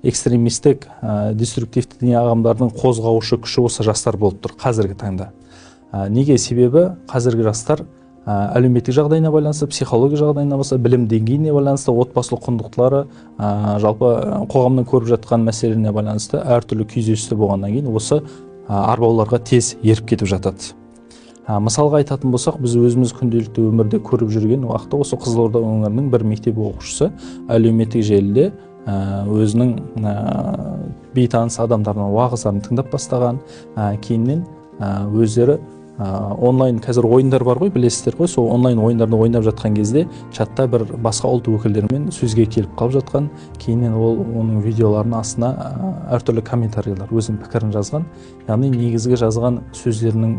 экстремистік, деструктивті діни ағымдардың қозғаушы күші осы жастар болып тұр қазіргі таңда. Неге? Себебі қазіргі жастар әлеуметтік жағдайына байланысты, психология жағдайына байланысты, білім деңгейіне байланысты, отбасылық құндылықтары, жалпы қоғамның көріп жатқан мәселелеріне байланысты әртүрлі күйзелісте болғаннан кейін осы арбауларға тез еріп кетіп жатады. Мысалға айтатын болсақ, біз өзіміз күнделікті өмірде көріп жүрген уақытта осы Қызылорда өңірінің бір мектеп оқушысы әлеуметтік желіде өзінің бейтаныс адамдардың уағыздарын тыңдап бастаған, кейіннен өздері онлайн қазір ойындар бар ғой, білесіздер ғой, сол онлайн ойындарды ойнап жатқан кезде чатта бір басқа ұлт өкілдерімен сөзге келіп қалып жатқан, кейіннен ол оның видеоларының астына әртүрлі комментарийлер өзінің пікірін жазған, яғни негізгі жазған сөздерінің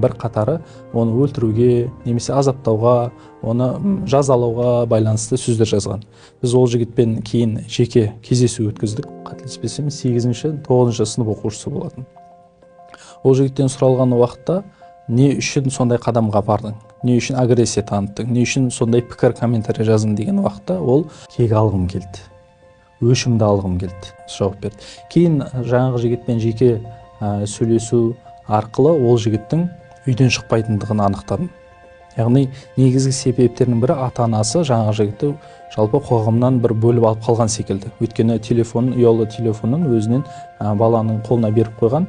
бір қатары оны өлтіруге немесе азаптауға, оны жазалауға байланысты сөздер жазған. Біз ол жігітпен кейін жеке кездесу өткіздік, қателеспесем 8-9 сынып оқушысы болатын. Ол жігіттен сұралған уақытта не үшін сондай қадамға бардың, не үшін агрессия таныттың, не үшін сондай пікір комментарий жаздың деген уақытта ол кек алғым келді, өшімді алғым келді жауап берді. Кейін жаңағы жігітпен жеке сөйлесу арқылы ол жігіттің үйден шықпайтындығын анықтадым. Яғни негізгі себептерінің бірі ата-анасы жаңағы жігітті жалпы қоғамнан бір бөліп алып қалған секілді. Өйткені ұялы телефонын өзінен баланың қолына беріп қойған,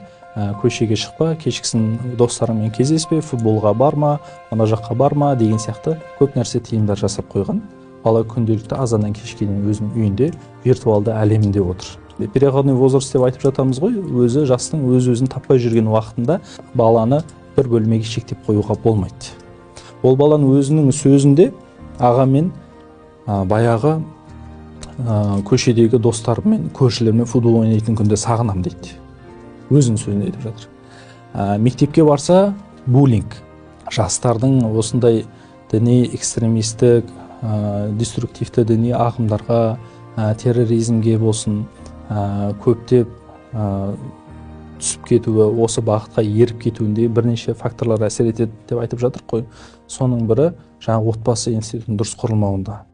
көшеге шықпа, кешкісін достарыңмен кездеспе, футболға барма, ана жаққа барма деген сияқты көп нәрсе тыйымдар жасап қойған. Бала күнделікті азаннан кешке дейін өзінің үйінде, виртуалды әлемінде отыр. Переходной возраст деп айтып жатамыз ғой, өзі жастың өз-өзін таппай жүрген уақытында баланы бір бөлмеге шектеп қоюға болмайды. Ол баланың өзінің сөзінде ағамен баяғы көшедегі достарымен, көршілермен футбол ойнайтын күнде сағынам дейді. Өзінің сөзінде айтып жатыр. Мектепке барса буллинг, жастардың осындай діни экстремистік, деструктивті діни ағымдарға, терроризмге болсын, көптеп түсіп кетуі, осы бағытқа еріп кетуінде бірнеше факторлар әсер етеді деп айтып жатыр қой. Соның бірі жаңағы отбасы институтының дұрыс құрылмауында.